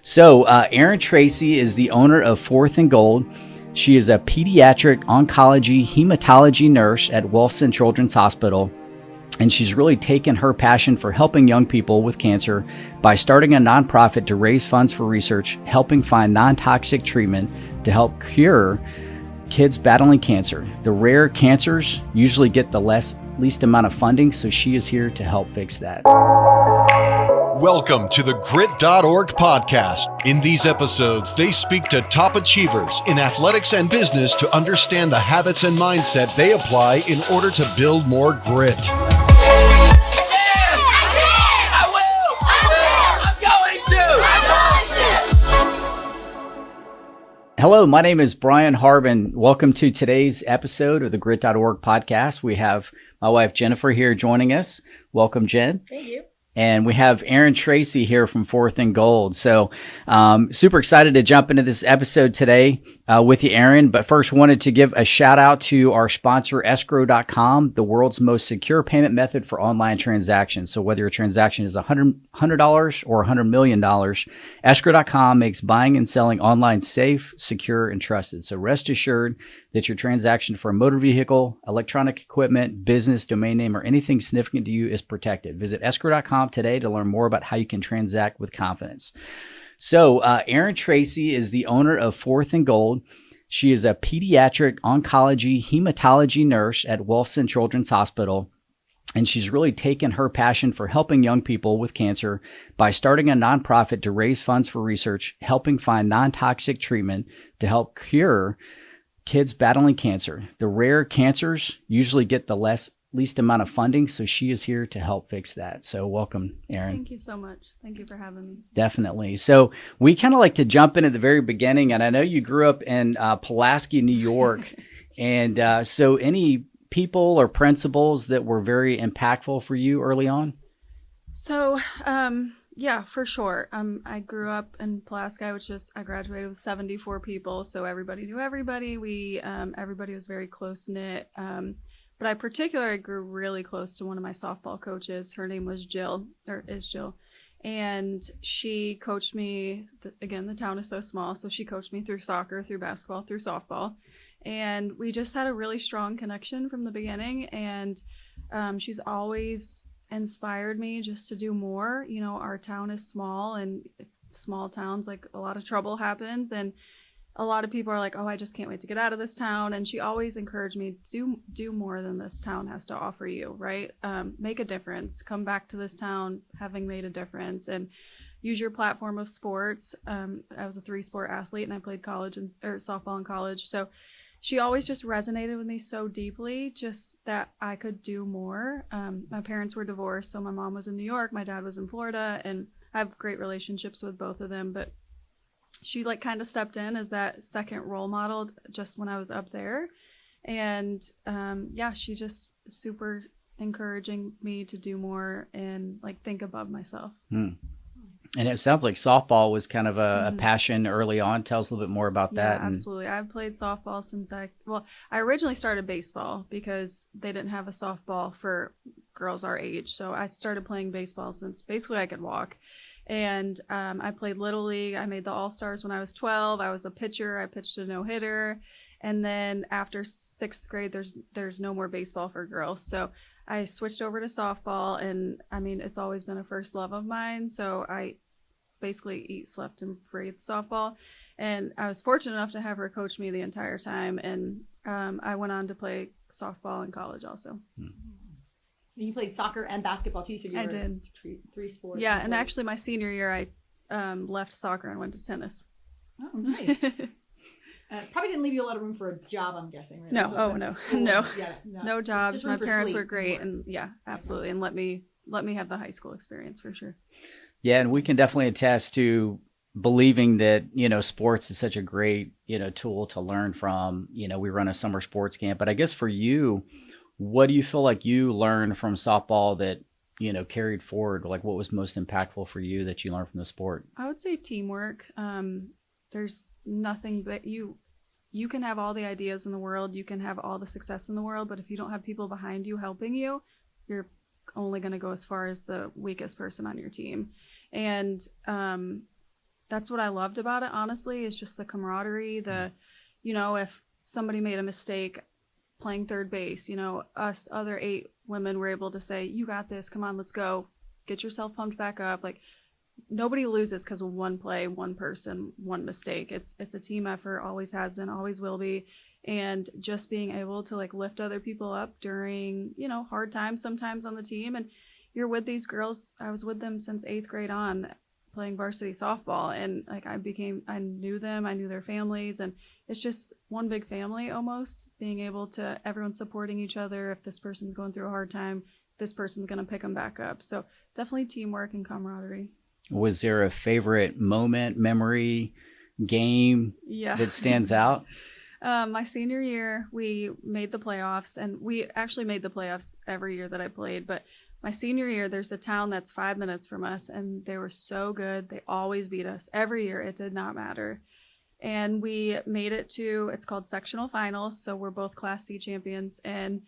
Erin Tracy is the owner of Fourth and Gold. She is a pediatric oncology hematology nurse at Wolfson Children's Hospital, and she's really taken her passion for helping young people with cancer by starting a nonprofit to raise funds for research, helping find non-toxic treatment to help cure kids battling cancer. The rare cancers usually get the least amount of funding, so she is here to help fix that. Welcome to the Grit.org podcast. In these episodes, they speak to top achievers in athletics and business to understand the habits and mindset they apply in order to build more grit. Hello, my name is Brian Harbin. Welcome to today's episode of the Grit.org podcast. We have my wife Jennifer here joining us. Welcome, Jen. Thank you. And we have Erin Tracy here from Fourth and Gold. So super excited to jump into this episode today with you, Erin. But first, wanted to give a shout out to our sponsor, escrow.com, the world's most secure payment method for online transactions. So whether your transaction is $100 or $100 million, escrow.com makes buying and selling online safe, secure, and trusted. So rest assured that your transaction for a motor vehicle, electronic equipment, business, domain name, or anything significant to you is protected. Visit escrow.com today to learn more about how you can transact with confidence. So Erin Tracy is the owner of Fourth and Gold. She is a pediatric oncology hematology nurse at Wolfson Children's Hospital. And she's really taken her passion for helping young people with cancer by starting a nonprofit to raise funds for research, helping find non-toxic treatment to help cure kids battling cancer. The rare cancers usually get the least amount of funding, so she is here to help fix that. So welcome, Erin. Thank you so much. Thank you for having me. Definitely. So we kind of like to jump in at the very beginning, and I know you grew up in Pulaski, New York, and so any people or principals that were very impactful for you early on? So, yeah, for sure. I grew up in Pulaski, I graduated with 74 people, so everybody knew everybody. Everybody was very close-knit. But I particularly grew really close to one of my softball coaches. Her name was Jill, and she coached me. Again, the town is so small, so she coached me through soccer, through basketball, through softball. And we just had a really strong connection from the beginning, and she's always inspired me just to do more. You know, our town is small, and small towns, like, a lot of trouble happens, and a lot of people are like, oh, I just can't wait to get out of this town. And she always encouraged me, do more than this town has to offer you, right? Make a difference. Come back to this town having made a difference, and use your platform of sports. I was a 3-sport athlete, and I played softball in college. So she always just resonated with me so deeply, just that I could do more. My parents were divorced, so my mom was in New York, my dad was in Florida, and I have great relationships with both of them. But she kind of stepped in as that second role model just when I was up there. And she just super encouraging me to do more and think above myself. And it sounds like softball was kind of a passion early on. Tell us a little bit more about that. Yeah, absolutely. I've played softball since I originally started baseball because they didn't have a softball for girls our age. So I started playing baseball since basically I could walk. And I played Little League. I made the All-Stars when I was 12. I was a pitcher. I pitched a no-hitter. And then after 6th grade, there's no more baseball for girls. So I switched over to softball. And, I mean, it's always been a first love of mine. So I basically eat, slept, and breathed softball. And I was fortunate enough to have her coach me the entire time. And I went on to play softball in college also. You played soccer and basketball too, so I did. Three sports. Yeah, and actually my senior year I left soccer and went to tennis. Oh, nice. Probably didn't leave you a lot of room for a job, I'm guessing. Right? No. Yeah, no jobs. My parents were great, and yeah, absolutely, and let me have the high school experience for sure. Yeah, and we can definitely attest to believing that, sports is such a great, tool to learn from. We run a summer sports camp, but I guess for you, what do you feel like you learned from softball that, carried forward? Like, what was most impactful for you that you learned from the sport? I would say teamwork. There's nothing but you can have all the ideas in the world, you can have all the success in the world, but if you don't have people behind you helping you, you're only going to go as far as the weakest person on your team. And that's what I loved about it, honestly, is just the camaraderie, if somebody made a mistake playing third base, us other 8 women were able to say, you got this, come on, let's go, get yourself pumped back up. Like, nobody loses because of one play, one person, one mistake. It's a team effort, always has been, always will be. And just being able to like lift other people up during, hard times sometimes on the team. And you're with these girls. I was with them since 8th grade on, playing varsity softball, and like I knew them, I knew their families, and it's just one big family almost, being able to, everyone supporting each other. If this person's going through a hard time, this person's going to pick them back up. So definitely teamwork and camaraderie. Was there a favorite moment, memory, game that stands out? My senior year, we made the playoffs, and we actually made the playoffs every year that I played, but my senior year, there's a town that's 5 minutes from us, and they were so good. They always beat us every year. It did not matter. And we made it to, it's called sectional finals. So we're both Class C champions, and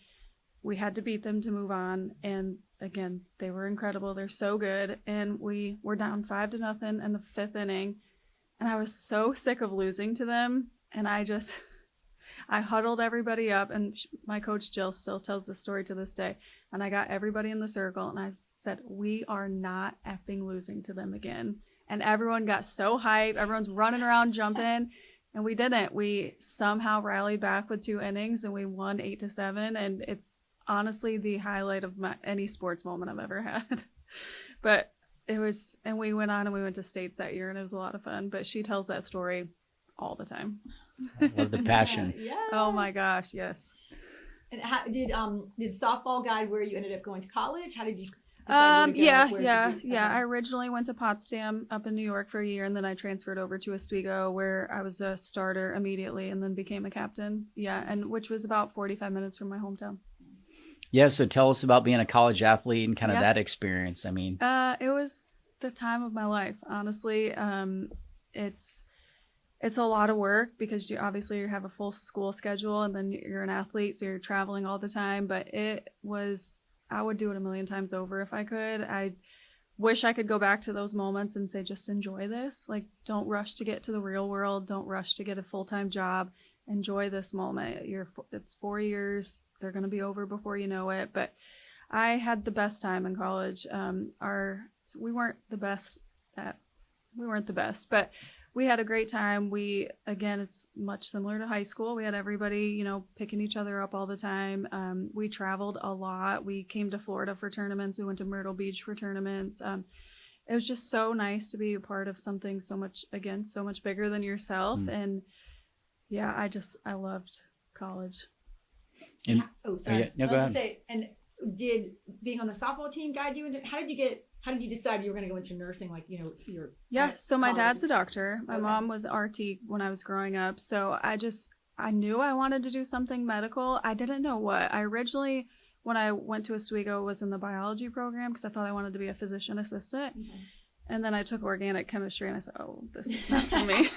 we had to beat them to move on. And again, they were incredible. They're so good. And we were down 5-0 in the 5th inning. And I was so sick of losing to them. And I huddled everybody up, and my coach Jill still tells the story to this day. And I got everybody in the circle, and I said, we are not effing losing to them again. And everyone got so hyped. Everyone's running around, jumping. And we didn't. We somehow rallied back with 2 innings, and we won 8-7. And it's honestly the highlight of any sports moment I've ever had. But it was, and we went on and we went to states that year, and it was a lot of fun. But she tells that story all the time. I love the passion. Yeah. Oh my gosh, yes. And how, did softball guide where you ended up going to college? How did you decide where to go? I originally went to Potsdam up in New York for a year, and then I transferred over to Oswego, where I was a starter immediately and then became a captain. Yeah, and which was about 45 minutes from my hometown. Yeah, so tell us about being a college athlete and kind of that experience. I mean, it was the time of my life, honestly. It's a lot of work because you have a full school schedule, and then you're an athlete, so you're traveling all the time. But I would do it a million times over if I could. I wish I could go back to those moments and say, just enjoy this. Like, don't rush to get to the real world. Don't rush to get a full-time job. Enjoy this moment. It's 4 years. They're going to be over before you know it. But I had the best time in college. We weren't the best, but we had a great time. It's much similar to high school. We had everybody, picking each other up all the time. We traveled a lot. We came to Florida for tournaments. We went to Myrtle Beach for tournaments. It was just so nice to be a part of something so much bigger than yourself. And yeah, I loved college. And, go ahead. Say, and did being on the softball team guide you into, how did you decide you were going to go into nursing? So my dad's a doctor. My mom was RT when I was growing up. So I knew I wanted to do something medical. I didn't know what. I originally, when I went to Oswego, was in the biology program because I thought I wanted to be a physician assistant. Mm-hmm. And then I took organic chemistry, and I said, oh, this is not for me.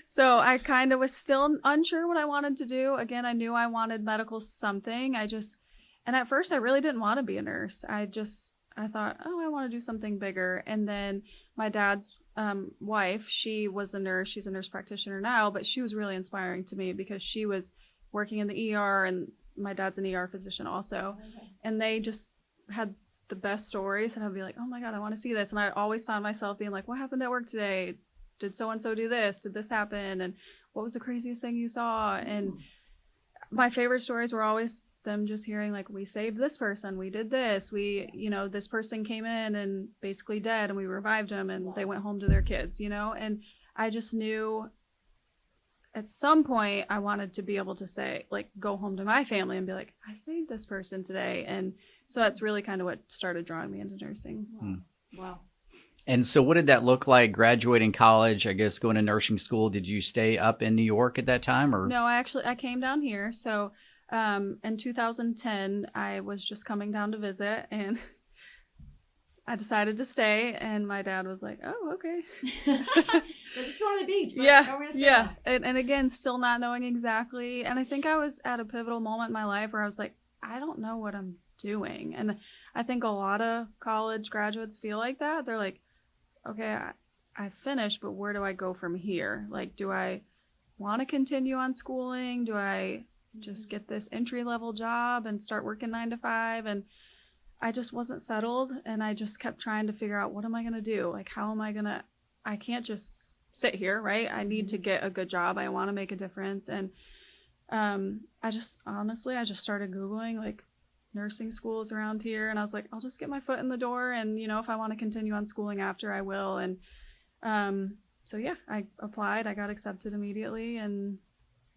So I kind of was still unsure what I wanted to do. Again, I knew I wanted medical something. And at first I really didn't want to be a nurse. I thought, I want to do something bigger. And then my dad's wife, she was a nurse. She's a nurse practitioner now, but she was really inspiring to me because she was working in the ER, and my dad's an ER physician also. Okay. And they just had the best stories, and I'd be like, oh my God, I want to see this. And I always found myself being like, what happened at work today? Did so-and-so do this? Did this happen? And what was the craziest thing you saw? And my favorite stories were always them just hearing like, we saved this person, we did this, this person came in and basically dead, and we revived them, and they went home to their kids, and I just knew at some point I wanted to be able to say, like, go home to my family and be like, I saved this person today. And so that's really kind of what started drawing me into nursing. Wow. And so what did that look like graduating college, I guess going to nursing school? Did you stay up in New York at that time? Or no, I came down here. So in 2010, I was just coming down to visit, and I decided to stay, and my dad was like, oh, okay. Let's go to the beach. Yeah. And again, still not knowing exactly. And I think I was at a pivotal moment in my life where I was like, I don't know what I'm doing. And I think a lot of college graduates feel like that. They're like, okay, I finished, but where do I go from here? Like, do I want to continue on schooling? Do I just get this entry-level job and start working 9 to 5? And I just wasn't settled, and I just kept trying to figure out, what am I going to do? Like, how am I going to, I can't just sit here, right? I need to get a good job. I want to make a difference. And I just started Googling like nursing schools around here, and I was like, I'll just get my foot in the door, and if I want to continue on schooling after, I will. And so yeah, I applied, I got accepted immediately, and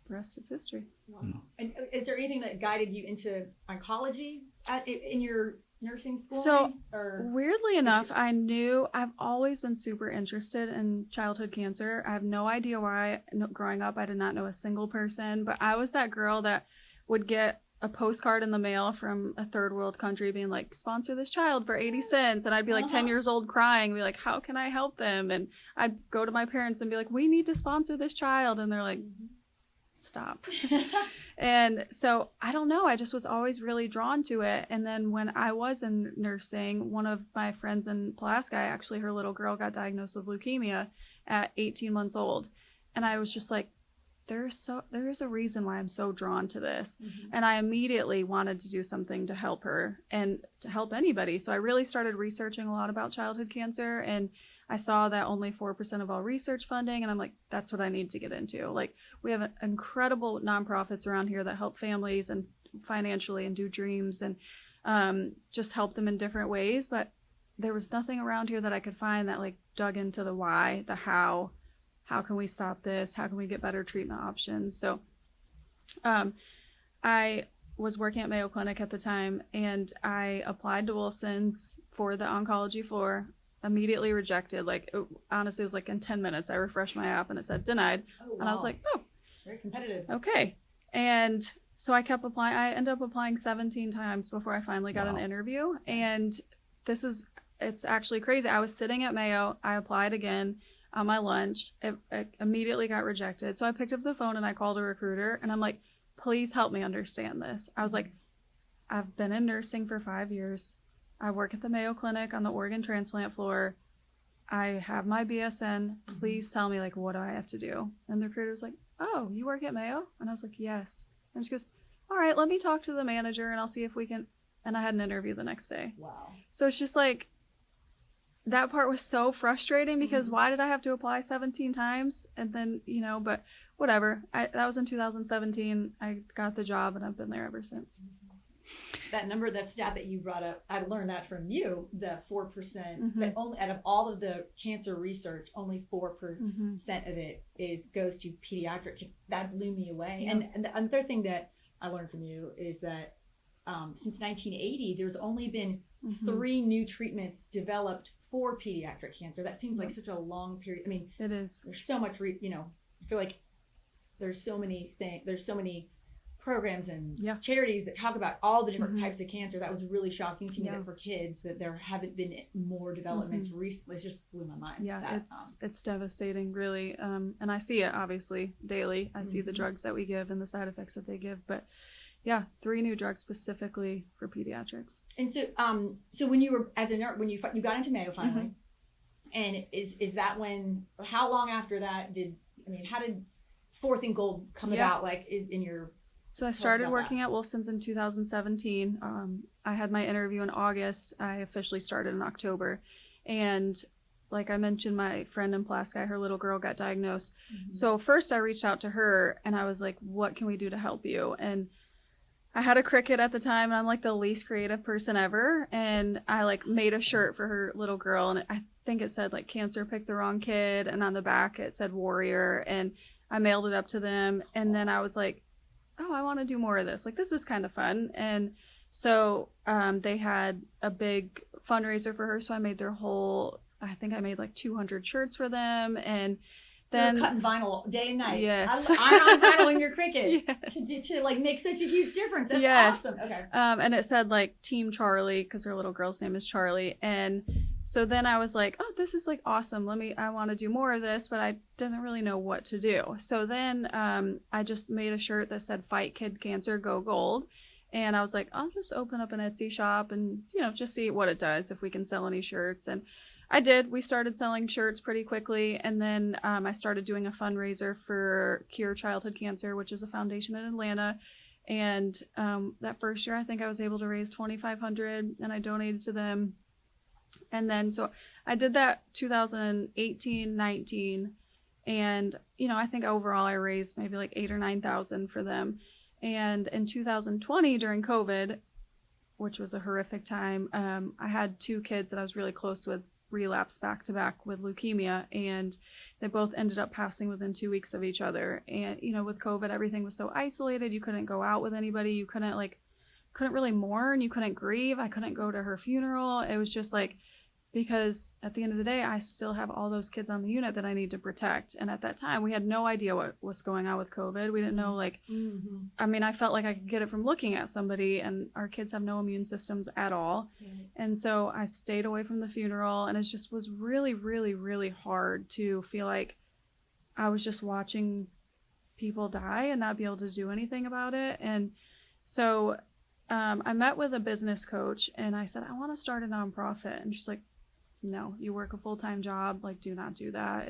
the rest is history. Wow. And is there anything that guided you into oncology in your nursing school? So weirdly enough, I've always been super interested in childhood cancer. I have no idea why. Growing up, I did not know a single person, but I was that girl that would get a postcard in the mail from a third world country being like, sponsor this child for 80 cents. And I'd be like 10 years old crying, be like, how can I help them? And I'd go to my parents and be like, we need to sponsor this child. And they're like, stop. And so I don't know, I just was always really drawn to it. And then when I was in nursing, one of my friends in Pulaski, actually her little girl got diagnosed with leukemia at 18 months old. And I was just like, there is a reason why I'm so drawn to this. And I immediately wanted to do something to help her and to help anybody. So I really started researching a lot about childhood cancer, and I saw that only 4% of all research funding, and I'm like, that's what I need to get into. Like, we have incredible nonprofits around here that help families and financially and do dreams and just help them in different ways. But there was nothing around here that I could find that like dug into the why, the how can we stop this? How can we get better treatment options? So I was working at Mayo Clinic at the time, and I applied to Wilson's for the oncology floor. Immediately rejected. Like, honestly, it was like in 10 minutes I refreshed my app and it said denied. Oh, wow. And I was like, oh, very competitive. Okay. And so I kept applying. I ended up applying 17 times before I finally got an interview. And it's actually crazy. I was sitting at Mayo, I applied again on my lunch. It immediately got rejected. So I picked up the phone and I called a recruiter, and I'm like, please help me understand this. I was like, I've been in nursing for 5 years. I work at the Mayo Clinic on the organ transplant floor. I have my BSN. Please tell me, like, what do I have to do? And the recruiter was like, oh, you work at Mayo? And I was like, yes. And she goes, all right, let me talk to the manager and I'll see if we can. And I had an interview the next day. Wow. So it's just like, that part was so frustrating because why did I have to apply 17 times? And then, but whatever. That was in 2017. I got the job and I've been there ever since. That stat that you brought up, I learned that from you, the 4%, that only out of all of the cancer research, only 4% of it goes to pediatric. That blew me away. Yeah. And the other thing that I learned from you is that since 1980, there's only been 3 new treatments developed for pediatric cancer. That seems like such a long period. I mean, it is. There's so much, I feel like there's so many things, there's so many programs and charities that talk about all the different types of cancer. That was really shocking to me that for kids that there haven't been more developments recently. It just blew my mind. Yeah, it's devastating, really. And I see it obviously daily. I see the drugs that we give and the side effects that they give. But yeah, 3 new drugs specifically for pediatrics. And so when you were as a nurse, when you got into Mayo finally, and is that when? How long after that how did Fourth and Gold come about? Like in your So I started working at Wilson's in 2017. I had my interview in August. I officially started in October. And like I mentioned, my friend in Pulaski, her little girl got diagnosed. So first I reached out to her and I was like, what can we do to help you? And I had a Cricut at the time, and I'm like the least creative person ever. And I like made a shirt for her little girl, and I think it said like cancer picked the wrong kid. And on the back it said warrior, and I mailed it up to them. And then I was like, oh, I want to do more of this. Like, this is kind of fun. And so they had a big fundraiser for her. So I made I think I made like 200 shirts for them. And then cutting vinyl day and night. Yes. I'm on vinyl in your Cricut. Yes. To like make such a huge difference. That's awesome. Okay. And it said like Team Charlie, because her little girl's name is Charlie. And so then I was like, oh, this is like awesome. I want to do more of this, but I didn't really know what to do. So then I just made a shirt that said Fight Kid Cancer, Go Gold. And I was like, I'll just open up an Etsy shop and, just see what it does, if we can sell any shirts. And I did. We started selling shirts pretty quickly. And then I started doing a fundraiser for Cure Childhood Cancer, which is a foundation in Atlanta. And that first year, I think I was able to raise $2,500 and I donated to them. And then, so I did that 2018, 19. And, I think overall I raised maybe like 8,000 or 9,000 for them. And in 2020 during COVID, which was a horrific time, I had 2 kids that I was really close with relapse back to back with leukemia, and they both ended up passing within 2 weeks of each other. And with COVID, everything was so isolated. You couldn't go out with anybody. You couldn't really mourn. You couldn't grieve. I couldn't go to her funeral. It was just like, because at the end of the day, I still have all those kids on the unit that I need to protect. And at that time, we had no idea what was going on with COVID. We didn't know, I felt like I could get it from looking at somebody, and our kids have no immune systems at all. And so I stayed away from the funeral, and it just was really, really, really hard to feel like I was just watching people die and not be able to do anything about it. And so I met with a business coach, and I said, I want to start a nonprofit. And she's like, no, you work a full-time job. Do not do that.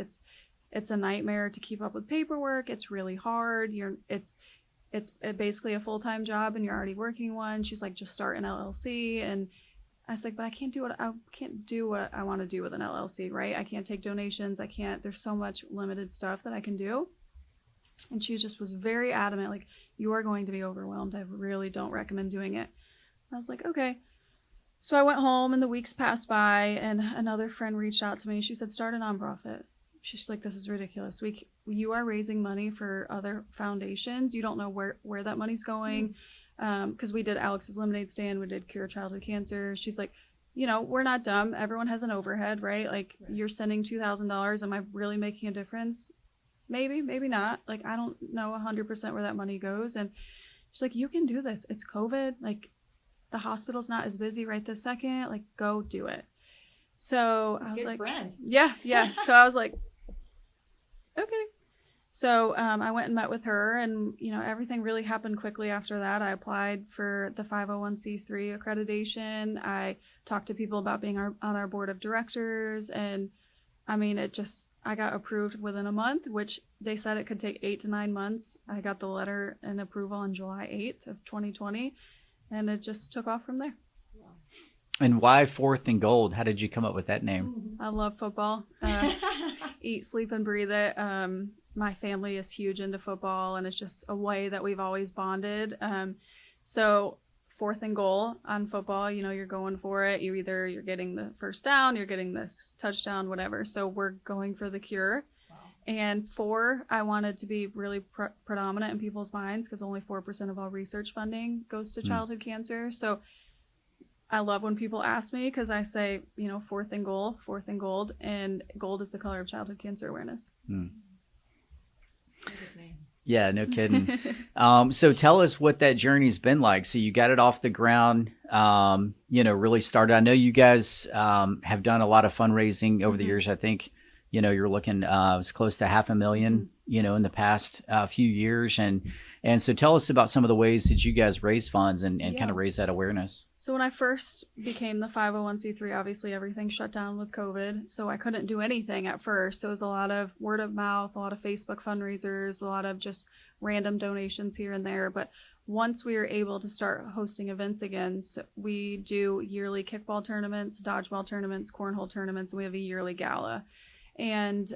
It's a nightmare to keep up with paperwork. It's really hard. It's basically a full-time job and you're already working one. She's like, just start an LLC. And I was like, but I can't do what I want to do with an LLC, right? I can't take donations. There's so much limited stuff that I can do. And she just was very adamant, you are going to be overwhelmed. I really don't recommend doing it. I was like, okay. So I went home and the weeks passed by, and another friend reached out to me. She said, start a nonprofit. She's like, this is ridiculous. You are raising money for other foundations. You don't know where that money's going. Because we did Alex's Lemonade Stand. We did Cure Childhood Cancer. She's like, we're not dumb. Everyone has an overhead, right? You're sending $2,000. Am I really making a difference? Maybe, maybe not. I don't know 100% where that money goes. And she's like, you can do this. It's COVID. The hospital's not as busy right this second. Go do it. So I was like, friend. Yeah. So I was like, okay. So I went and met with her, and everything really happened quickly after that. I applied for the 501c3 accreditation. I talked to people about being on our board of directors, and I got approved within a month, which they said it could take 8 to 9 months. I got the letter and approval on July 8th of 2020, and it just took off from there. And why 4th and Gold? How did you come up with that name? I love football. Eat, sleep, and breathe it. My family is huge into football, and it's just a way that we've always bonded. So 4th and goal on football, you're going for it. You're getting the first down, you're getting this touchdown, whatever. So we're going for the cure. Wow. And 4, I wanted to be really predominant in people's minds, because only 4% of all research funding goes to childhood cancer. So I love when people ask me, because I say, 4th and goal, 4th and gold, and gold is the color of childhood cancer awareness. Yeah, no kidding. So tell us what that journey's been like. So you got it off the ground, really started. I know you guys have done a lot of fundraising over the years. I think, you're looking, it's close to $500,000, in the past few years. And so tell us about some of the ways that you guys raise funds and kind of raise that awareness. So when I first became the 501c3, obviously everything shut down with COVID. So I couldn't do anything at first. So it was a lot of word of mouth, a lot of Facebook fundraisers, a lot of just random donations here and there. But once we were able to start hosting events again, so we do yearly kickball tournaments, dodgeball tournaments, cornhole tournaments, and we have a yearly gala. And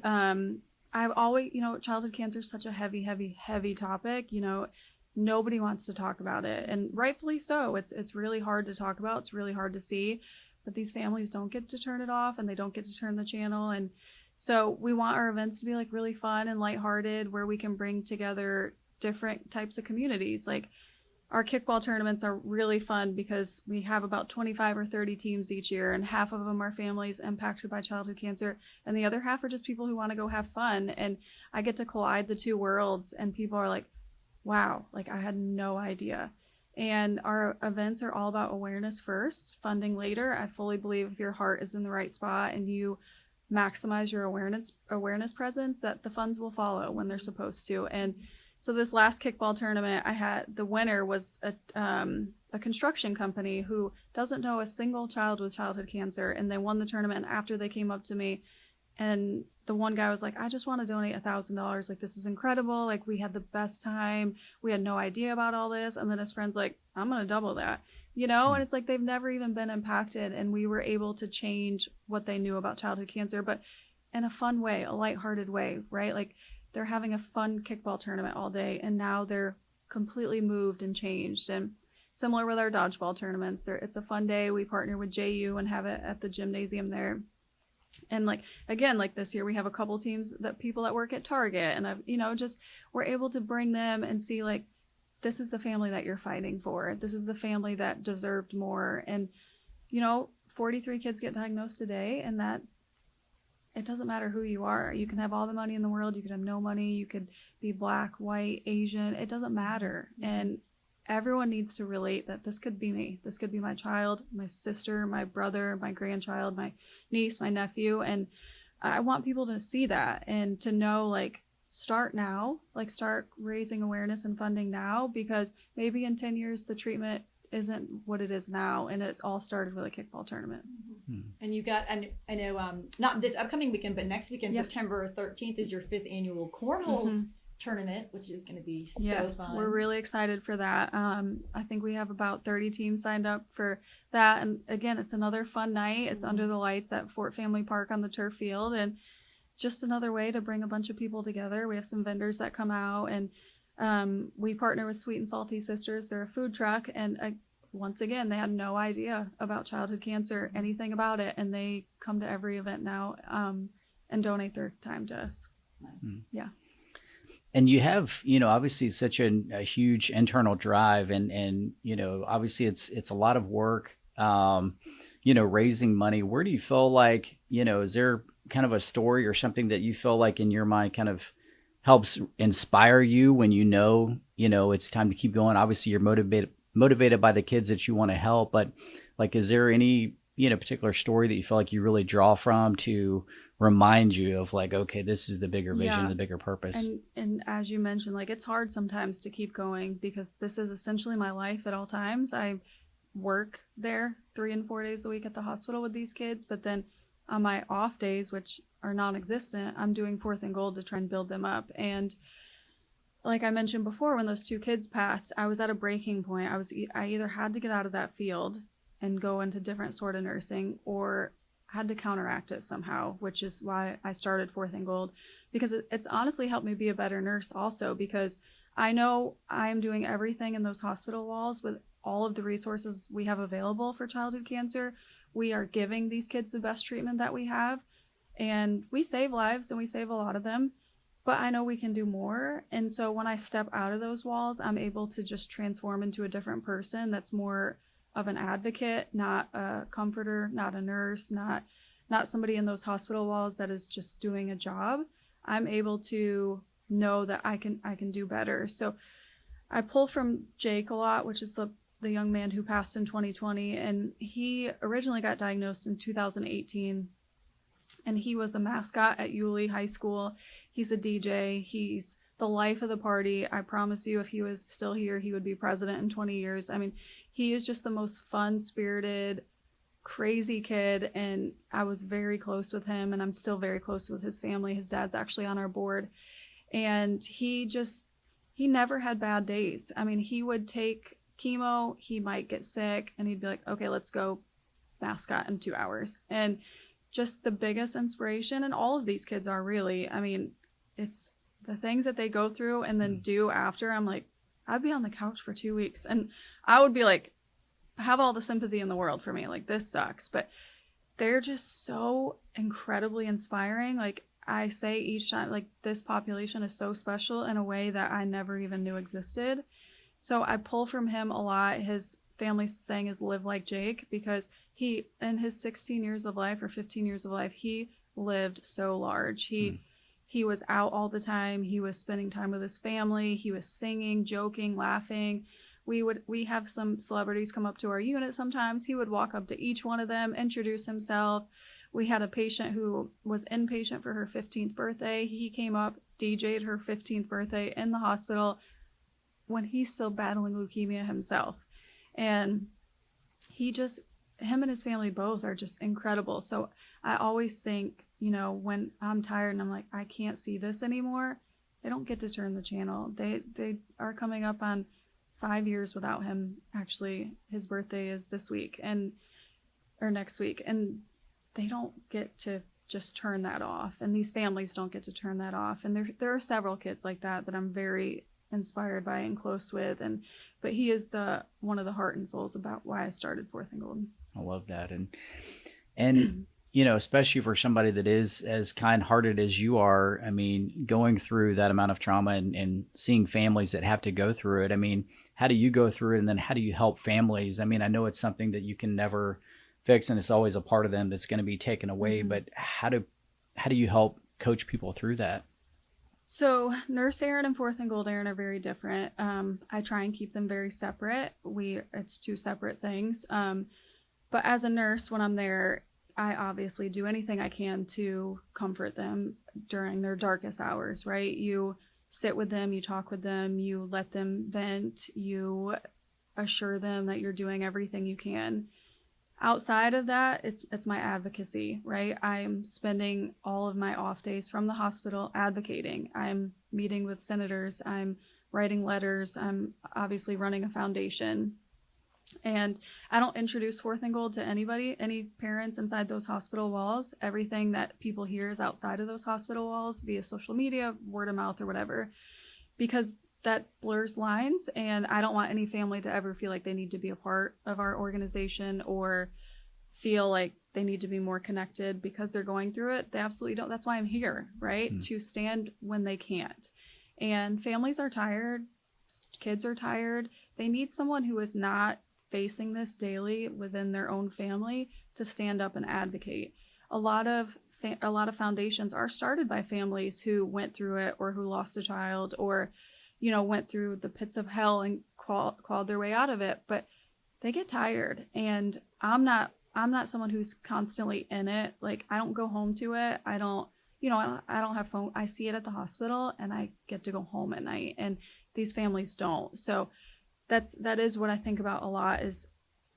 I've always, childhood cancer is such a heavy, heavy, heavy topic. Nobody wants to talk about it, and rightfully so. It's really hard to talk about. It's really hard to see, but these families don't get to turn it off, and they don't get to turn the channel. And so we want our events to be really fun and lighthearted, where we can bring together different types of communities. Our kickball tournaments are really fun because we have about 25 or 30 teams each year, and half of them are families impacted by childhood cancer, and the other half are just people who want to go have fun. And I get to collide the two worlds, and people are like, wow, I had no idea. And our events are all about awareness first, funding later. I fully believe if your heart is in the right spot and you maximize your awareness presence, that the funds will follow when they're supposed to. And So this last kickball tournament, the winner was a construction company who doesn't know a single child with childhood cancer, and they won the tournament. And after they came up to me, and the one guy was like, I just want to donate $1,000. Like, this is incredible. Like, we had the best time. We had no idea about all this. And then his friend's like, I'm going to double that, and it's like, they've never even been impacted. And we were able to change what they knew about childhood cancer, but in a fun way, a lighthearted way, right? Like, they're having a fun kickball tournament all day, and now they're completely moved and changed. And similar with our dodgeball tournaments, it's a fun day. We partner with JU and have it at the gymnasium there. And like, again, like this year, we have a couple teams people that work at Target, and just we're able to bring them and see, like, this is the family that you're fighting for. This is the family that deserved more. And, 43 kids get diagnosed today, and that it doesn't matter who you are. You can have all the money in the world. You could have no money. You could be Black, white, Asian. It doesn't matter. And everyone needs to relate that this could be me. This could be my child, my sister, my brother, my grandchild, my niece, my nephew. And I want people to see that and to know, like, start now, like, start raising awareness and funding now, because maybe in 10 years, the treatment isn't what it is now. And it's all started with a kickball tournament. And you got, I know, not this upcoming weekend, but next weekend, September 13th is your 5th annual cornhole tournament, which is going to be so fun. We're really excited for that. I think we have about 30 teams signed up for that. And again, it's another fun night. It's under the lights at Fort Family Park on the turf field. And it's just another way to bring a bunch of people together. We have some vendors that come out, and we partner with Sweet and Salty Sisters. They're a food truck. And once again, they had no idea about childhood cancer, anything about it. And they come to every event now and donate their time to us. Yeah. And you have, obviously such a huge internal drive, and obviously it's a lot of work, raising money. Where do you feel like, is there kind of a story or something that you feel like in your mind kind of helps inspire you when it's time to keep going? Obviously you're motivated by the kids that you want to help, but like, is there any, particular story that you feel like you really draw from to remind you of, like, okay, this is the bigger vision, the bigger purpose? And as you mentioned, like, it's hard sometimes to keep going because this is essentially my life at all times. I work there 3 and 4 days a week at the hospital with these kids, but then on my off days, which are non-existent, I'm doing 4th and Gold to try and build them up. And like I mentioned before, when those 2 kids passed, I was at a breaking point. I either had to get out of that field and go into different sort of nursing, or had to counteract it somehow, which is why I started 4th and Gold, because it's honestly helped me be a better nurse also, because I know I'm doing everything in those hospital walls with all of the resources we have available for childhood cancer. We are giving these kids the best treatment that we have, and we save lives, and we save a lot of them, but I know we can do more. And so when I step out of those walls, I'm able to just transform into a different person that's more of an advocate, not a comforter, not a nurse, not somebody in those hospital walls that is just doing a job. I'm able to know that I can do better. So I pull from Jake a lot, which is the young man who passed in 2020, and he originally got diagnosed in 2018, and he was a mascot at Yulee High School. He's a DJ. He's the life of the party. I promise you, if he was still here, he would be president in 20 years. I mean, he is just the most fun-spirited, crazy kid, and I was very close with him, and I'm still very close with his family. His dad's actually on our board, and he never had bad days. I mean, he would take chemo, he might get sick, and he'd be like, okay, let's go mascot in 2 hours. And just the biggest inspiration, and all of these kids are really, I mean, it's the things that they go through and then do after. I'm like, I'd be on the couch for 2 weeks, and I would be like, have all the sympathy in the world for me. Like, this sucks. But they're just so incredibly inspiring. Like I say each time, like, this population is so special in a way that I never even knew existed. So I pull from him a lot. His family's thing is live like Jake, because he, in his 16 years of life or 15 years of life, he lived so large. He was out all the time. He was spending time with his family. He was singing, joking, laughing. We have some celebrities come up to our unit sometimes. He would walk up to each one of them, introduce himself. We had a patient who was inpatient for her 15th birthday. He came up, DJ'd her 15th birthday in the hospital when he's still battling leukemia himself. And him and his family both are just incredible. So I always think, when I'm tired and I'm like, I can't see this anymore, they don't get to turn the channel. They are coming up on 5 years without him. Actually, his birthday is this week or next week. And they don't get to just turn that off. And these families don't get to turn that off. And there are several kids like that I'm very inspired by and close with. But he is one of the heart and souls about why I started Fourth and Gold. I love that. And especially for somebody that is as kind-hearted as you are, I mean, going through that amount of trauma and seeing families that have to go through it. I mean, how do you go through it? And then how do you help families? I mean, I know it's something that you can never fix and it's always a part of them that's going to be taken away, mm-hmm. but how do you help coach people through that? So Nurse Erin and Fourth and Gold Erin are very different. I try and keep them very separate. It's two separate things. But as a nurse, when I'm there, I obviously do anything I can to comfort them during their darkest hours, right? You sit with them, you talk with them, you let them vent, you assure them that you're doing everything you can. Outside of that, it's my advocacy, right? I'm spending all of my off days from the hospital advocating. I'm meeting with senators, I'm writing letters, I'm obviously running a foundation. And I don't introduce Fourth and Gold to anybody, any parents inside those hospital walls. Everything that people hear is outside of those hospital walls via social media, word of mouth, or whatever, because that blurs lines. And I don't want any family to ever feel like they need to be a part of our organization or feel like they need to be more connected because they're going through it. They absolutely don't. That's why I'm here, right? To stand when they can't. And families are tired. Kids are tired. They need someone who is not facing this daily within their own family to stand up and advocate. A lot of foundations are started by families who went through it or who lost a child or, went through the pits of hell and clawed their way out of it, but they get tired. And I'm not someone who's constantly in it. Like, I don't go home to it. I don't have phone. I see it at the hospital and I get to go home at night, and these families don't. So that is what I think about a lot, is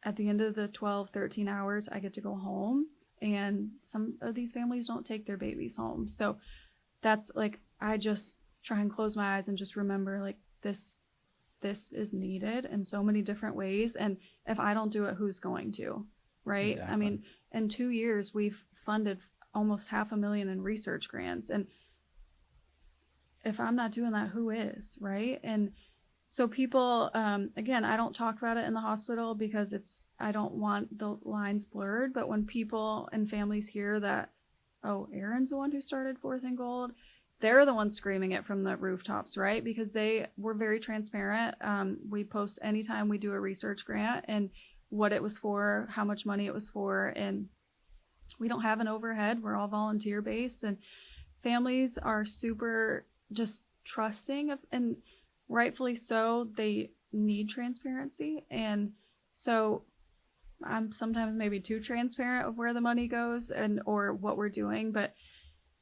at the end of the 12, 13 hours, I get to go home, and some of these families don't take their babies home. So that's like, I just try and close my eyes and just remember, like, this is needed in so many different ways. And if I don't do it, who's going to, right? Exactly. I mean, in 2 years, we've funded almost $500,000 in research grants. And if I'm not doing that, who is, right? And so people, again, I don't talk about it in the hospital because I don't want the lines blurred. But when people and families hear that, oh, Erin's the one who started Fourth and Gold, they're the ones screaming it from the rooftops, right? Because they were very transparent. We post anytime we do a research grant and what it was for, how much money it was for. And we don't have an overhead. We're all volunteer based, and families are super just trusting of, and rightfully so. They need transparency. And so I'm sometimes maybe too transparent of where the money goes or what we're doing, but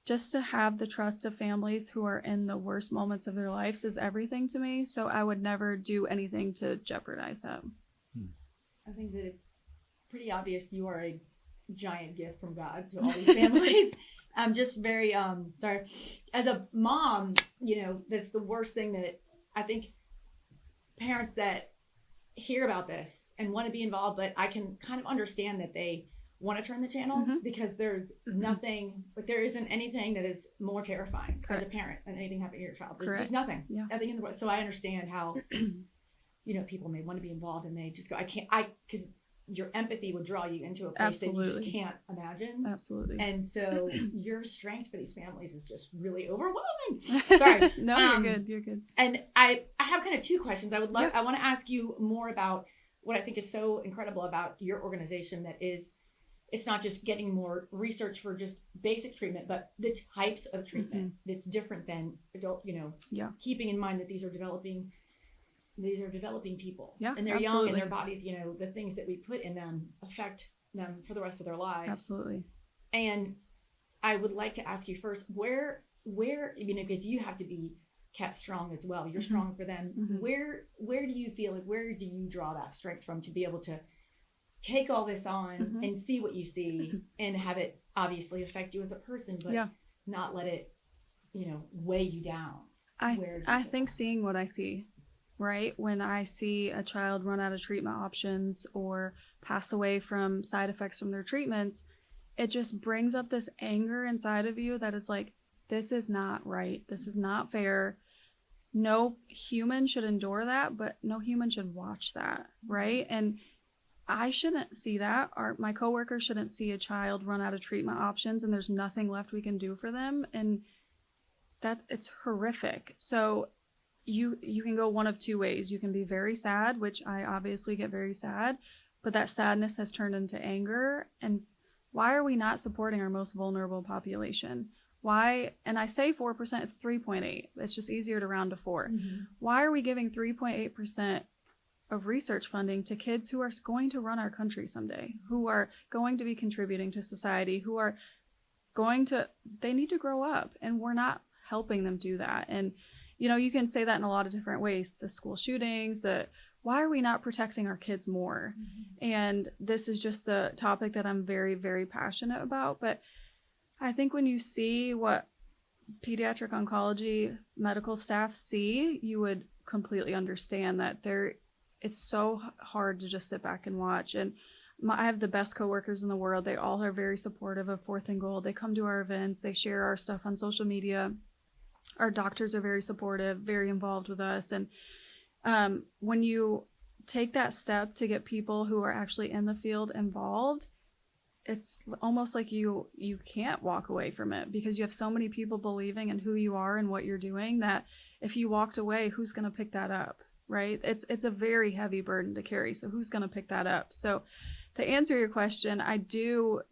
just to have the trust of families who are in the worst moments of their lives is everything to me. So I would never do anything to jeopardize that. I think that it's pretty obvious you are a giant gift from God to all these families. I'm just very sorry. As a mom, that's the worst thing that I think parents that hear about this and want to be involved, but I can kind of understand that they want to turn the channel because there's nothing, but there isn't anything that is more terrifying as a parent than anything happening to your child. There's just nothing. Yeah. Nothing in the world. So I understand how, people may want to be involved and they just go, because your empathy would draw you into a place that you just can't imagine. Absolutely. And so your strength for these families is just really overwhelming. Sorry. No, you're good. And I have kind of two questions. I want to ask you more about what I think is so incredible about your organization, that is, it's not just getting more research for just basic treatment, but the types of treatment that's different than adult, keeping in mind that these are developing people, and they're young, and their bodies, the things that we put in them affect them for the rest of their lives. Absolutely. And I would like to ask you first, where, because you have to be kept strong as well. You're strong for them. Where do you feel like, where do you draw that strength from to be able to take all this on and see what you see and have it obviously affect you as a person, but not let it, weigh you down? I think seeing what I see, right? When I see a child run out of treatment options or pass away from side effects from their treatments, it just brings up this anger inside of you that is like, this is not right. This is not fair. No human should endure that, but no human should watch that, right? And I shouldn't see that. My coworkers shouldn't see a child run out of treatment options and there's nothing left we can do for them. And that it's horrific. So you can go one of two ways. You can be very sad, which I obviously get very sad, but that sadness has turned into anger. And why are we not supporting our most vulnerable population? Why? And I say 4%, it's 3.8. It's just easier to round to 4. Why are we giving 3.8% of research funding to kids who are going to run our country someday, who are going to be contributing to society, who are they need to grow up, and we're not helping them do that. And, you can say that in a lot of different ways. The school shootings, why are we not protecting our kids more? And this is just the topic that I'm very, very passionate about. But I think when you see what pediatric oncology medical staff see, you would completely understand that it's so hard to just sit back and watch. And I have the best coworkers in the world. They all are very supportive of Fourth and Gold. They come to our events. They share our stuff on social media. Our doctors are very supportive, very involved with us. And when you take that step to get people who are actually in the field involved, it's almost like you can't walk away from it, because you have so many people believing in who you are and what you're doing that if you walked away, who's going to pick that up, right? It's a very heavy burden to carry. So who's going to pick that up? So to answer your question,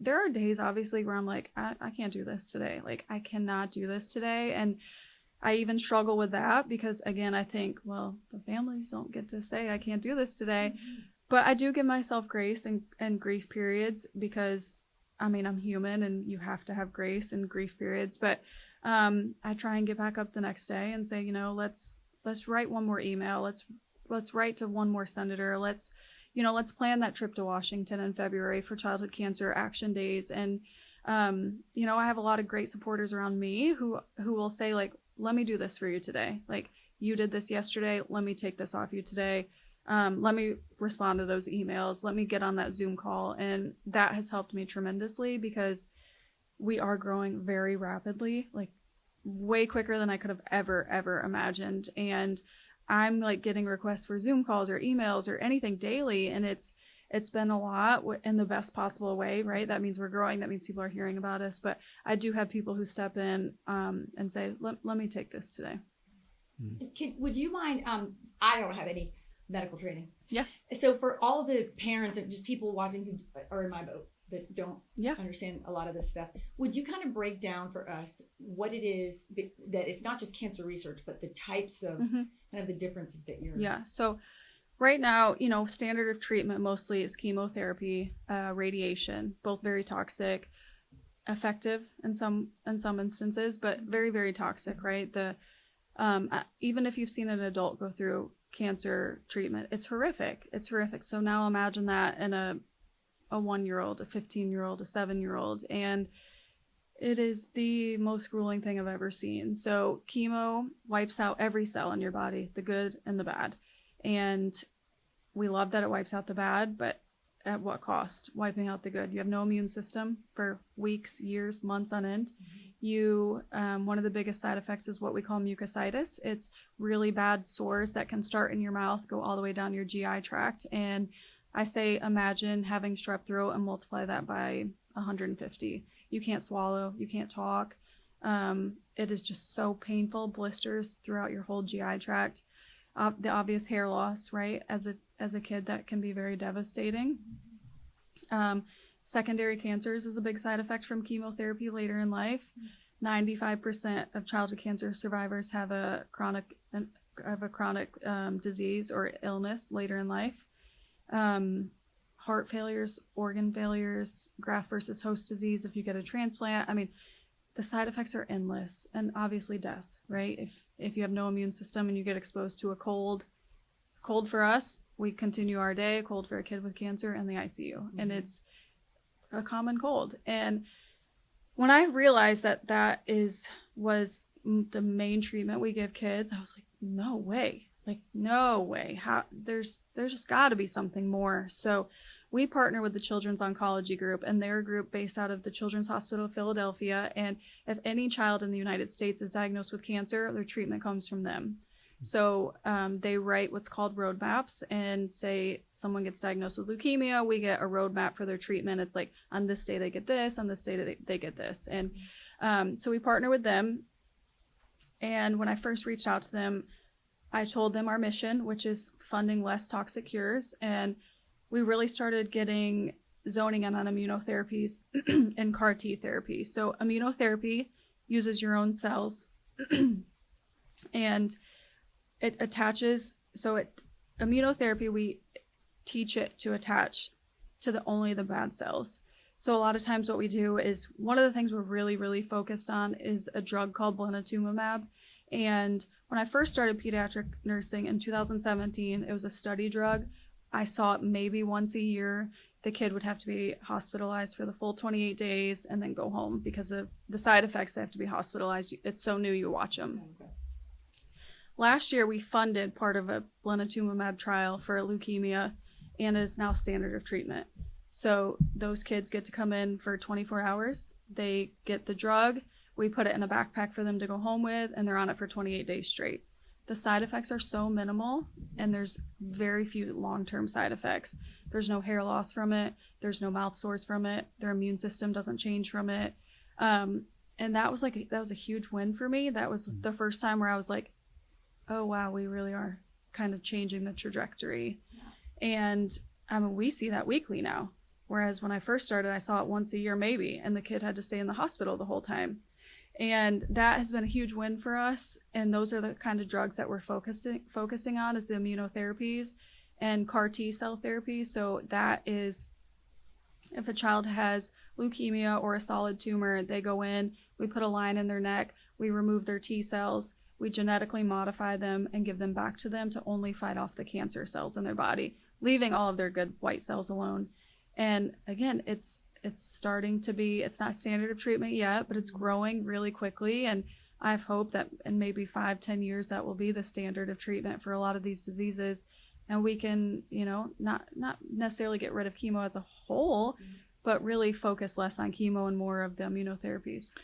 there are days obviously where I'm like, I can't do this today. Like, I cannot do this today. And I even struggle with that because, again, I think, well, the families don't get to say I can't do this today. But I do give myself grace and grief periods because, I'm human and you have to have grace and grief periods. But I try and get back up the next day and say, let's write one more email. Let's write to one more senator. Let's plan that trip to Washington in February for Childhood Cancer Action Days. And, I have a lot of great supporters around me who will say, like, let me do this for you today. Like, you did this yesterday. Let me take this off you today. Let me respond to those emails. Let me get on that Zoom call. And that has helped me tremendously because we are growing very rapidly, like way quicker than I could have ever imagined. And I'm like getting requests for Zoom calls or emails or anything daily. And it's been a lot in the best possible way, right? That means we're growing. That means people are hearing about us. But I do have people who step in and say, let me take this today. Would you mind, I don't have any medical training. Yeah. So for all the parents and just people watching who are in my boat that don't understand a lot of this stuff, would you kind of break down for us what it is that it's not just cancer research, but the types of kind of the differences that you're... Yeah. So right now, standard of treatment mostly is chemotherapy, radiation, both very toxic, effective in some instances, but very, very toxic, right? Even if you've seen an adult go through cancer treatment, it's horrific. So now imagine that in a 1-year-old, a 15-year-old, a 7-year-old, and it is the most grueling thing I've ever seen. So chemo wipes out every cell in your body, the good and the bad. And we love that it wipes out the bad, but at what cost? Wiping out the good. You have no immune system for weeks, years, months on end. One of the biggest side effects is what we call mucositis. It's really bad sores that can start in your mouth, go all the way down your GI tract. And I say, imagine having strep throat and multiply that by 150. You can't swallow, you can't talk. It is just so painful, blisters throughout your whole GI tract. The obvious hair loss, right? As a kid, that can be very devastating. Secondary cancers is a big side effect from chemotherapy later in life. 95% of childhood cancer survivors have a chronic disease or illness later in life. heart failures, organ failures, graft versus host disease if you get a transplant. I mean, the side effects are endless, and obviously death, right? If you have no immune system and you get exposed to a cold for us, we continue our day. A cold for a kid with cancer in the ICU, and it's a common cold. And when I realized that was the main treatment we give kids, I was like, no way. How there's just got to be something more. So we partner with the Children's Oncology Group, and they're a group based out of the Children's Hospital of Philadelphia. And if any child in the United States is diagnosed with cancer, their treatment comes from them. So they write what's called roadmaps, and say someone gets diagnosed with leukemia, we get a roadmap for their treatment. It's like, on this day they get this, on this day they get this. And so we partner with them. And when I first reached out to them, I told them our mission, which is funding less toxic cures. And we really started getting zoning in on immunotherapies and CAR T therapy. So immunotherapy uses your own cells and it attaches. Immunotherapy, we teach it to attach to only the bad cells. So a lot of times what we do is, one of the things we're really, really focused on is a drug called blinatumomab. And when I first started pediatric nursing in 2017, it was a study drug. I saw it maybe once a year. The kid would have to be hospitalized for the full 28 days and then go home because of the side effects. They have to be hospitalized. It's so new, you watch them. Okay. Last year, we funded part of a blinatumomab trial for leukemia, and it is now standard of treatment. So those kids get to come in for 24 hours. They get the drug. We put it in a backpack for them to go home with, and they're on it for 28 days straight. The side effects are so minimal, and there's very few long-term side effects. There's no hair loss from it. There's no mouth sores from it. Their immune system doesn't change from it. And that was a huge win for me. That was the first time where I was like, oh, wow, we really are kind of changing the trajectory. Yeah. And we see that weekly now. Whereas when I first started, I saw it once a year maybe, and the kid had to stay in the hospital the whole time. And that has been a huge win for us. And those are the kind of drugs that we're focusing on, is the immunotherapies and CAR T cell therapy. So that is, if a child has leukemia or a solid tumor, they go in, we put a line in their neck, we remove their T cells, we genetically modify them and give them back to them to only fight off the cancer cells in their body, leaving all of their good white cells alone. And again, it's starting to be, it's not standard of treatment yet, but it's growing really quickly. And I have hope that in maybe 5-10 years, that will be the standard of treatment for a lot of these diseases. And we can, not necessarily get rid of chemo as a whole, but really focus less on chemo and more of the immunotherapies.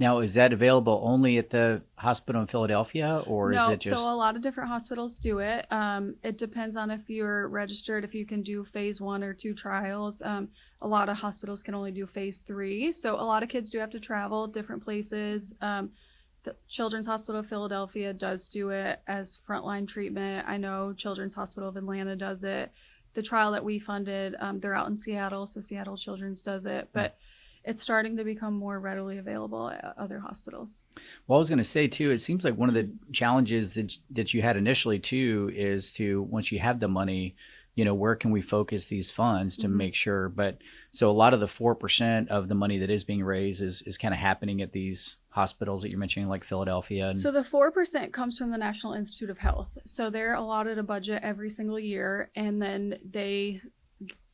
Now, is that available only at the hospital in Philadelphia, or is it just? So a lot of different hospitals do it. It depends on if you're registered, if you can do phase 1 or 2 trials. A lot of hospitals can only do phase 3. So a lot of kids do have to travel different places. The Children's Hospital of Philadelphia does do it as frontline treatment. I know Children's Hospital of Atlanta does it. The trial that we funded, they're out in Seattle, so Seattle Children's does it. But it's starting to become more readily available at other hospitals. Well, I was going to say, too, it seems like one of the challenges that you had initially, too, is to, once you have the money, where can we focus these funds to make sure? But so a lot of the 4% of the money that is being raised is kind of happening at these hospitals that you're mentioning, like Philadelphia. So the 4% comes from the National Institute of Health. So they're allotted a budget every single year, and then they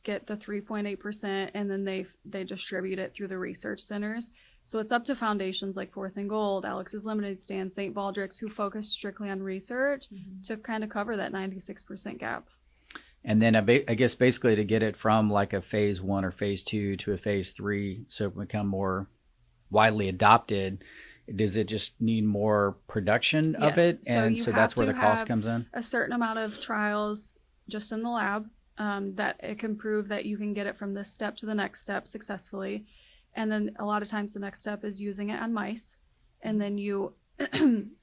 get the 3.8%, and then they distribute it through the research centers. So it's up to foundations like Fourth and Gold, Alex's Lemonade Stand, St. Baldrick's, who focus strictly on research to kind of cover that 96% gap. And then I guess basically to get it from like a phase 1 or phase 2 to a phase 3, so it become more widely adopted, does it just need more production of it? And so that's where the cost comes in? A certain amount of trials just in the lab, that it can prove that you can get it from this step to the next step successfully. And then a lot of times the next step is using it on mice. And then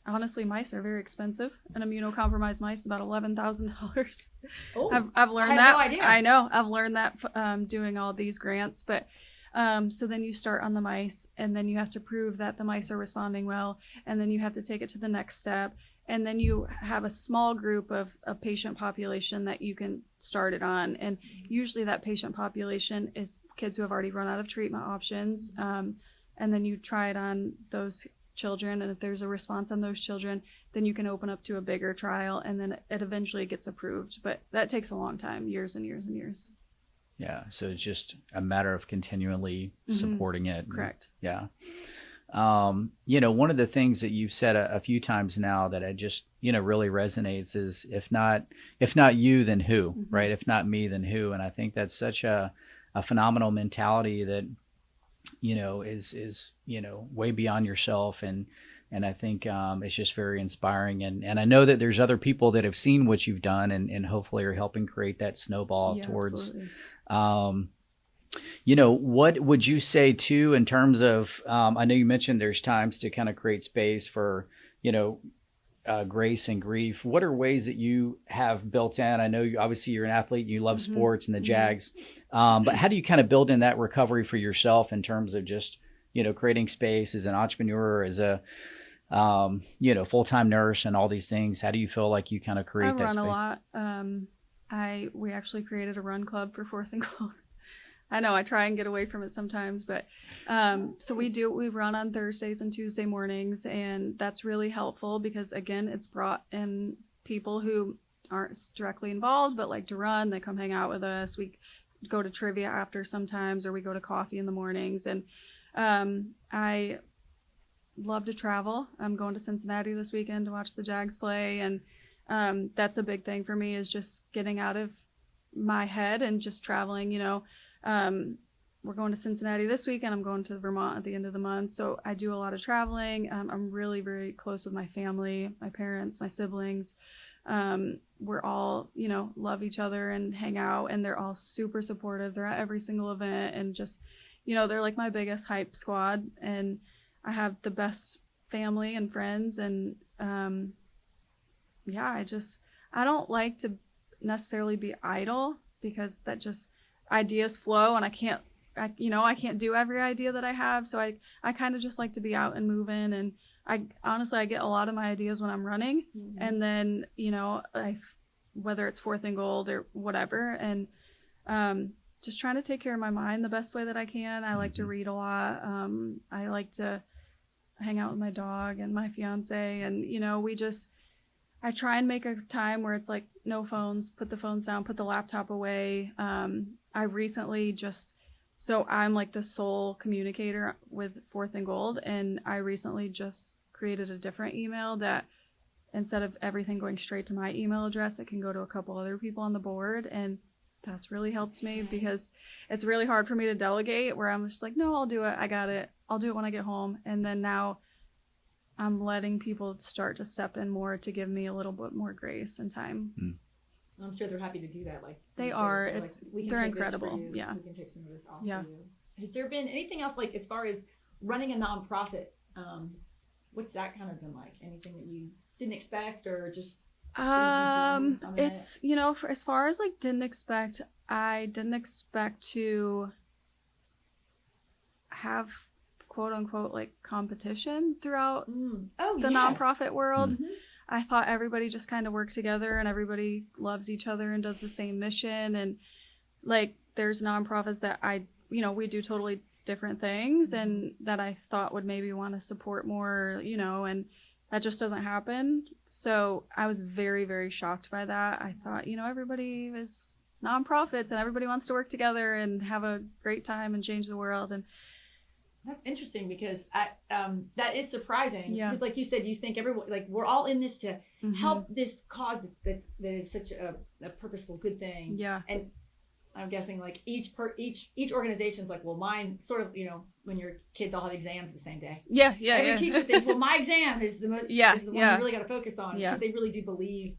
honestly, mice are very expensive. An immunocompromised mice is about $11,000. Oh, I've learned that. No idea. I know. I've learned that doing all these grants. But So then you start on the mice, and then you have to prove that the mice are responding well, and then you have to take it to the next step. And then you have a small group of a patient population that you can start it on. And usually that patient population is kids who have already run out of treatment options. And then you try it on those children. And if there's a response on those children, then you can open up to a bigger trial, and then it eventually gets approved. But that takes a long time, years and years and years. Yeah. So it's just a matter of continually supporting it. Correct. Yeah. One of the things that you've said a few times now that I just, really resonates is if not you, then who, right? If not me, then who? And I think that's such a phenomenal mentality that, is way beyond yourself. And I think, it's just very inspiring. And I know that there's other people that have seen what you've done and hopefully are helping create that snowball towards, absolutely. What would you say too, in terms of, I know you mentioned there's times to kind of create space for, grace and grief. What are ways that you have built in? I know obviously you're an athlete, you love sports and the Jags, but how do you kind of build in that recovery for yourself in terms of just, creating space as an entrepreneur, as a, full-time nurse and all these things? How do you feel like you kind of create that space? I run a lot. We actually created a run club for Fourth and Gold. I know I try and get away from it sometimes, but so we run on Thursdays and Tuesday mornings, and that's really helpful because, again, it's brought in people who aren't directly involved but like to run. They come hang out with us. We go to trivia after sometimes, or we go to coffee in the mornings. And I love to travel. I'm going to Cincinnati this weekend to watch the Jags play, and that's a big thing for me, is just getting out of my head and just traveling. We're going to Cincinnati this week, and I'm going to Vermont at the end of the month. So I do a lot of traveling. I'm really, very close with my family, my parents, my siblings. We're all, love each other and hang out, and they're all super supportive. They're at every single event, and just, they're like my biggest hype squad. And I have the best family and friends. And I don't like to necessarily be idle, because that just, ideas flow, and I can't do every idea that I have. So I kind of just like to be out and moving. And I get a lot of my ideas when I'm running. And then, whether it's Fourth and Gold or whatever, and just trying to take care of my mind the best way that I can. I like to read a lot. I like to hang out with my dog and my fiance, and, I try and make a time where it's like no phones, put the phones down, put the laptop away. I recently so I'm like the sole communicator with Fourth and Gold, and I recently just created a different email that, instead of everything going straight to my email address, it can go to a couple other people on the board. And that's really helped me, because it's really hard for me to delegate, where I'm just like, no, I'll do it. I got it. I'll do it when I get home. And then now I'm letting people start to step in more to give me a little bit more grace and time. I'm sure they're happy to do that. Like they are. They're incredible. incredible. Yeah. We can take some of this off for you. Has there been anything else, like as far as running a nonprofit? What's that kind of been like? Anything that you didn't expect, or just? It's as far as like I didn't expect to have quote unquote like competition throughout the nonprofit world. I thought everybody just kind of worked together, and everybody loves each other and does the same mission. And like there's nonprofits that we do totally different things, and that I thought would maybe want to support more, and that just doesn't happen. So I was very, very shocked by that. I thought, everybody is nonprofits and everybody wants to work together and have a great time and change the world. And that's interesting, because that is surprising. Yeah. Because like you said, you think everyone, like we're all in this to help this cause that is such a purposeful, good thing. Yeah. And I'm guessing like each organization's like, well, mine sort of, when your kids all have exams the same day. Yeah. Every teacher thinks, well, my exam is the most, is the one you really got to focus on. Yeah. Because they really do believe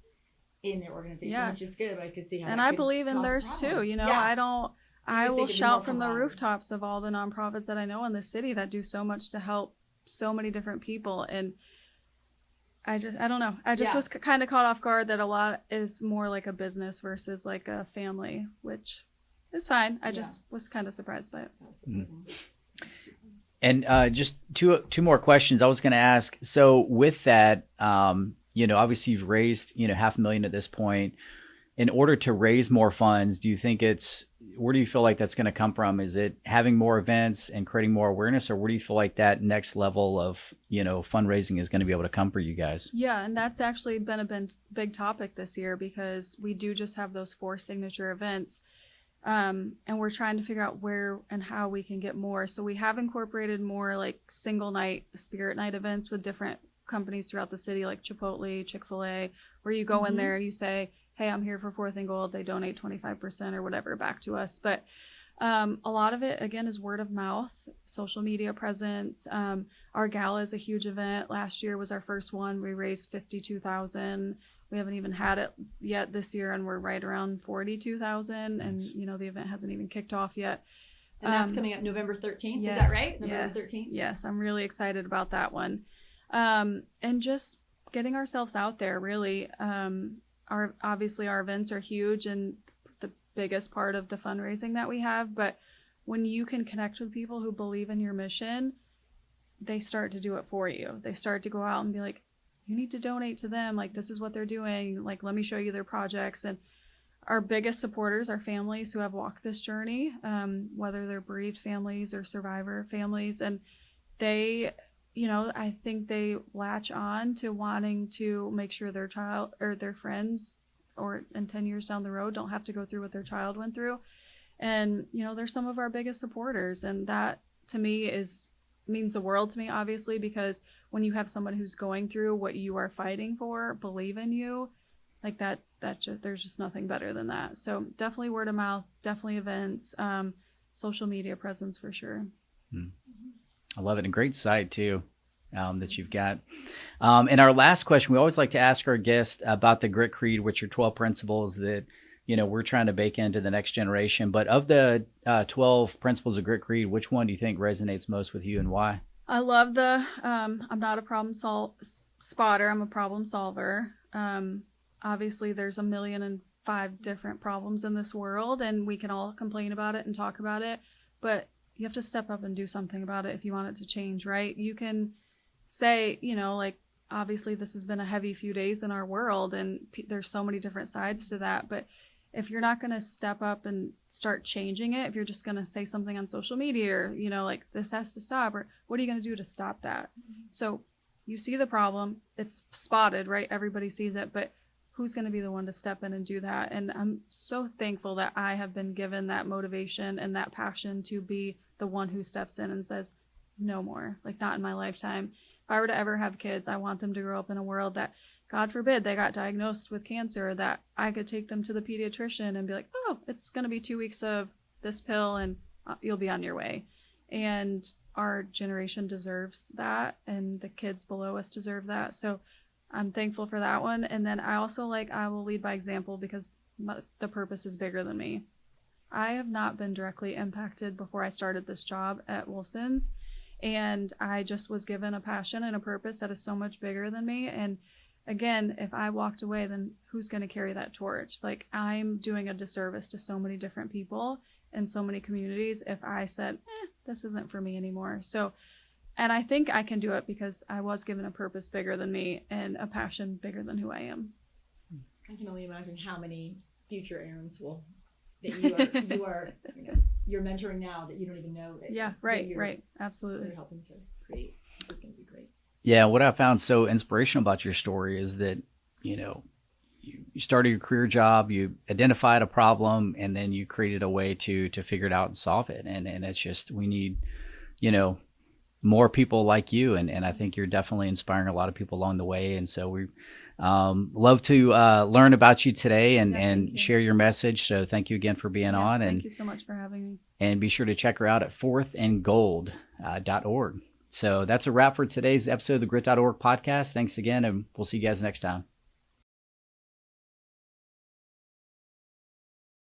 in their organization, which is good. But I could see how. And I believe in theirs too. I will shout from the rooftops of all the nonprofits that I know in the city that do so much to help so many different people. And I don't know. I just was kind of caught off guard that a lot is more like a business versus like a family, which It's fine. I just was kind of surprised by it. And just two more questions I was going to ask. So with that, obviously you've raised, $500,000 at this point. In order to raise more funds, do you think where do you feel like that's going to come from? Is it having more events and creating more awareness, or where do you feel like that next level of, fundraising is going to be able to come for you guys? Yeah, and that's actually been a big topic this year, because we do just have those 4 signature events. And we're trying to figure out where and how we can get more. So we have incorporated more like single night, spirit night events with different companies throughout the city, like Chipotle, Chick-fil-A, where you go in there, you say, hey, I'm here for 4th and Gold. They donate 25% or whatever back to us. But a lot of it, again, is word of mouth, social media presence. Our gala is a huge event. Last year was our first one. We raised $52,000. We haven't even had it yet this year, and we're right around $42,000. And, the event hasn't even kicked off yet. And that's coming up November 13th. Yes, is that right? November 13th? Yes, I'm really excited about that one. And just getting ourselves out there, really. Obviously our events are huge and the biggest part of the fundraising that we have, but when you can connect with people who believe in your mission, they start to do it for you. They start to go out and be like, you need to donate to them. Like, this is what they're doing. Like, let me show you their projects. And our biggest supporters are families who have walked this journey, whether they're bereaved families or survivor families. And they, I think they latch on to wanting to make sure their child or their friends and 10 years down the road don't have to go through what their child went through. And, they're some of our biggest supporters. And that to me means the world to me, obviously, because when you have someone who's going through what you are fighting for, believe in you, like there's just nothing better than that. So definitely word of mouth, definitely events, social media presence for sure. I love it. And great site too, that you've got. And our last question, we always like to ask our guests about the Grit Creed, which are 12 principles that, we're trying to bake into the next generation. But of the 12 principles of Grit Creed, which one do you think resonates most with you and why? I love I'm not a problem spotter. I'm a problem solver. Obviously there's 1,000,005 different problems in this world, and we can all complain about it and talk about it, but you have to step up and do something about it if you want it to change, right? You can say, obviously this has been a heavy few days in our world, and there's so many different sides to that. But if you're not going to step up and start changing it, if you're just going to say something on social media or, this has to stop, or what are you going to do to stop that? So you see the problem, it's spotted, right? Everybody sees it, but who's going to be the one to step in and do that? And I'm so thankful that I have been given that motivation and that passion to be the one who steps in and says, no more, not in my lifetime. If I were to ever have kids, I want them to grow up in a world that, God forbid, they got diagnosed with cancer, that I could take them to the pediatrician and be like, oh, it's going to be 2 weeks of this pill and you'll be on your way. And our generation deserves that, and the kids below us deserve that. So I'm thankful for that one. And then I also I will lead by example, because the purpose is bigger than me. I have not been directly impacted before I started this job at Wilson's. And I just was given a passion and a purpose that is so much bigger than me. And again, if I walked away, then who's going to carry that torch? I'm doing a disservice to so many different people and so many communities if I said, this isn't for me anymore. So, and I think I can do it because I was given a purpose bigger than me and a passion bigger than who I am. I can only imagine how many future Erins you're mentoring now that you don't even know that. Yeah, right. Absolutely. You're helping to create. It's going to be great. Yeah, what I found so inspirational about your story is that, you started your career job, you identified a problem, and then you created a way to figure it out and solve it. And it's just, we need, more people like you. And I think you're definitely inspiring a lot of people along the way. And so we love to learn about you today and share your message. So thank you again for being on. Thank you so much for having me. And be sure to check her out at fourthandgold.org. So that's a wrap for today's episode of the Grit.org podcast. Thanks again, and we'll see you guys next time.